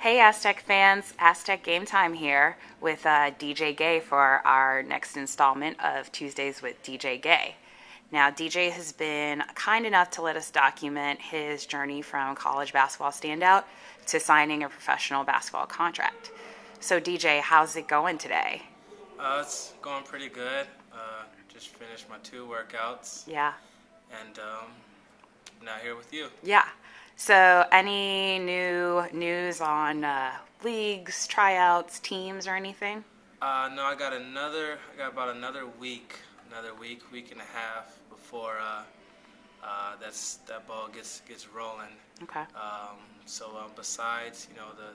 Hey Aztec fans, Aztec Game Time here with DJ Gay for our next installment of Tuesdays with DJ Gay. Now, DJ has been kind enough to let us document his journey from college basketball standout to signing a professional basketball contract. So, DJ, how's it going today? It's going pretty good. Just finished my 2 workouts, Yeah. and now here with you. Yeah. So, any new news on leagues, tryouts, teams, or anything? No, I got about week and a half before that ball gets rolling. Okay. Besides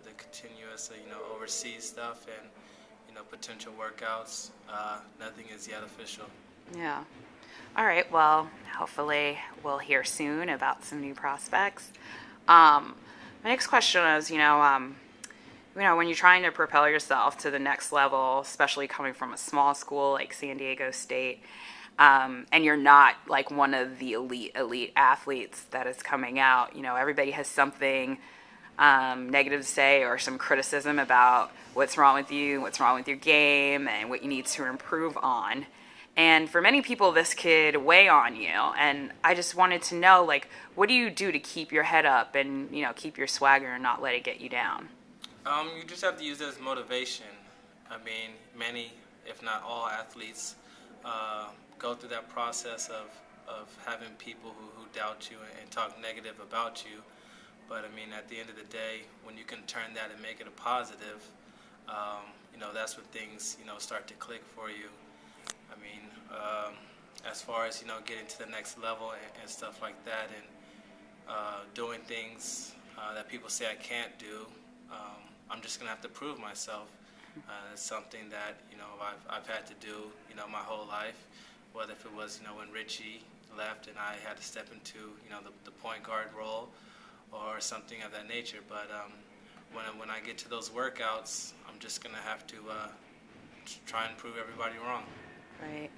the continuous overseas stuff and potential workouts, nothing is yet official. Yeah. All right. Well, hopefully we'll hear soon about some new prospects. My next question is, when you're trying to propel yourself to the next level, especially coming from a small school like San Diego State, and you're not like one of the elite athletes that is coming out, everybody has something negative to say or some criticism about what's wrong with you, what's wrong with your game, and what you need to improve on. And for many people, this could weigh on you. And I just wanted to know, what do you do to keep your head up and, keep your swagger and not let it get you down? You just have to use it as motivation. I mean, many, if not all athletes, go through that process of having people who doubt you and talk negative about you. But, I mean, at the end of the day, when you can turn that and make it a positive, that's when things, start to click for you. I mean, as far as, getting to the next level and stuff like that and doing things that people say I can't do, I'm just going to have to prove myself. It's something that, I've had to do, my whole life, whether if it was, when Richie left and I had to step into, the point guard role or something of that nature. But when I get to those workouts, I'm just going to have to try and prove everybody wrong. Right.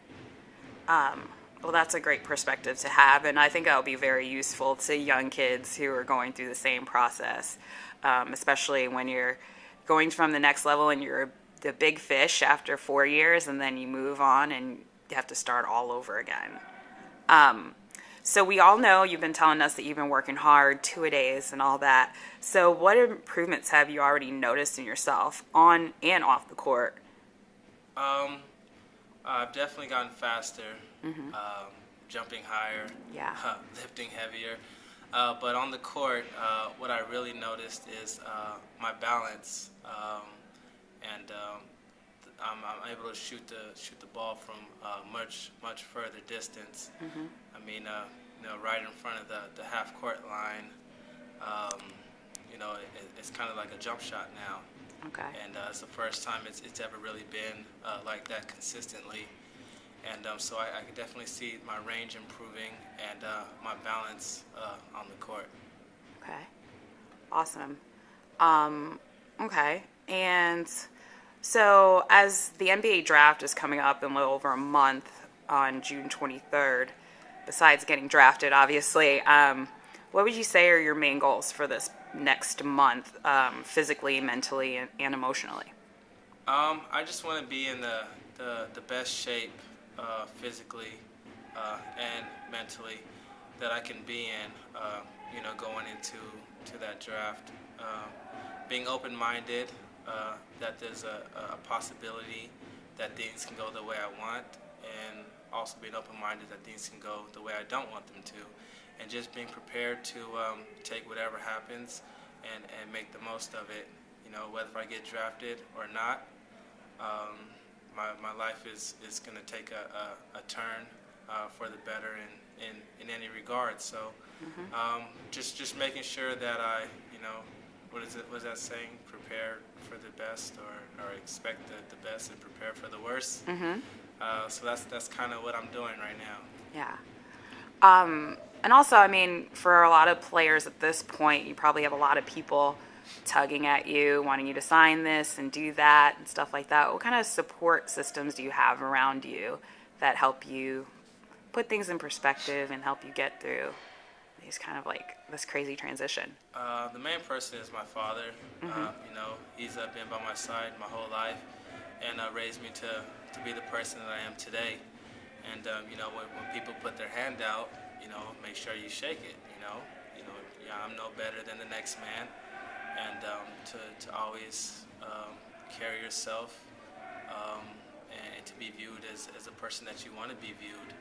Well, that's a great perspective to have, and I think that'll be very useful to young kids who are going through the same process, especially when you're going from the next level and you're the big fish after 4 years, and then you move on and you have to start all over again. So we all know you've been telling us that you've been working hard, 2-a-days and all that. So what improvements have you already noticed in yourself on and off the court? I've definitely gotten faster, jumping higher, Yeah. Lifting heavier. But on the court, what I really noticed is my balance, and I'm able to shoot the ball from much further distance. I mean, right in front of the half court line. It's kind of like a jump shot now. Okay. And it's the first time it's ever really been like that consistently. And so I can definitely see my range improving and my balance on the court. Okay. Awesome. Okay. And so as the NBA draft is coming up in a little over a month on June 23rd, besides getting drafted, obviously, what would you say are your main goals for this next month, physically, mentally, and emotionally? I just want to be in the best shape physically and mentally that I can be in, going into that draft. Being open-minded, that there's a possibility that things can go the way I want, and also being open-minded that things can go the way I don't want them to. And just being prepared to take whatever happens and make the most of it, whether I get drafted or not. My life is going to take a turn for the better in any regard. So just making sure that I, what is that saying? Prepare for the best or expect the best and prepare for the worst. So that's kind of what I'm doing right now. Yeah. And also, I mean, for a lot of players at this point, you probably have a lot of people tugging at you, wanting you to sign this and do that and stuff like that. What kind of support systems do you have around you that help you put things in perspective and help you get through these kind of like this crazy transition? The main person is my father. He's been by my side my whole life and raised me to be the person that I am today. And when people put their hand out, make sure you shake it. Yeah, I'm no better than the next man, and to always carry yourself and to be viewed as a person that you want to be viewed.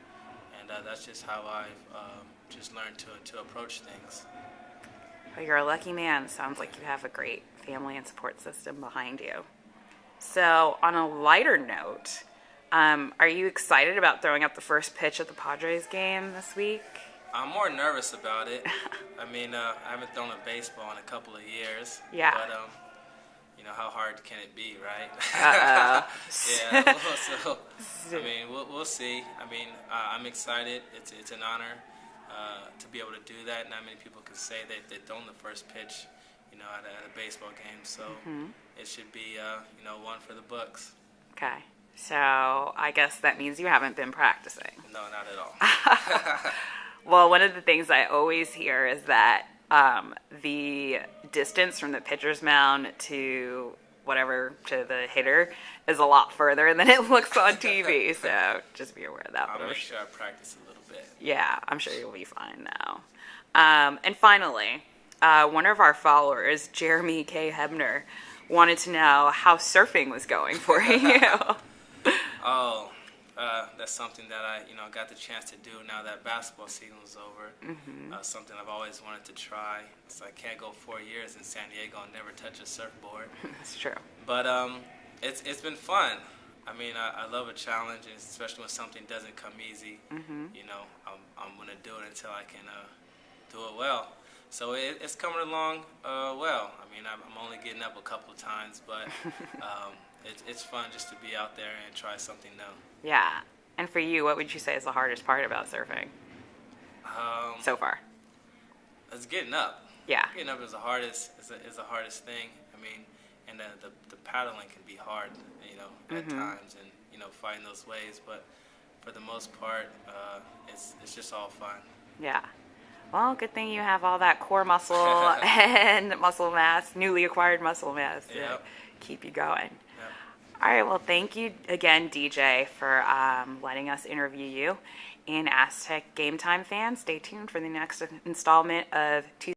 And that's just how I've just learned to approach things. Well, you're a lucky man. Sounds like you have a great family and support system behind you. So, on a lighter note, are you excited about throwing up the first pitch at the Padres game this week? I'm more nervous about it. I mean, I haven't thrown a baseball in a couple of years. Yeah. But, how hard can it be, right? Uh-oh. Yeah. So, I mean, we'll see. I mean, I'm excited. It's an honor to be able to do that. Not many people can say that they've thrown the first pitch, at a baseball game. So it should be, one for the books. Okay. So I guess that means you haven't been practicing. No, not at all. Well, one of the things I always hear is that the distance from the pitcher's mound to to the hitter is a lot further than it looks on TV. So just be aware of that. I'll make sure I practice a little bit. Yeah, I'm sure you'll be fine now. And finally, one of our followers, Jeremy K. Hebner, wanted to know how surfing was going for you. Oh, that's something that I got the chance to do now that basketball season was over. Something I've always wanted to try. So I can't go 4 years in San Diego and never touch a surfboard. That's true. But it's been fun. I mean, I love a challenge, especially when something doesn't come easy. I'm gonna do it until I can do it well. So it's coming along well. I mean, I'm only getting up a couple of times, but it's fun just to be out there and try something new. Yeah. And for you, what would you say is the hardest part about surfing so far? It's getting up. Yeah. Getting up is the hardest. Is the hardest thing. I mean, and the paddling can be hard, at times, and fighting those waves. But for the most part, it's just all fun. Yeah. Well, good thing you have all that core muscle and muscle mass, newly acquired muscle mass to keep you going. Yep. All right. Well, thank you again, DJ, for letting us interview you. And Aztec Game Time fans, stay tuned for the next installment of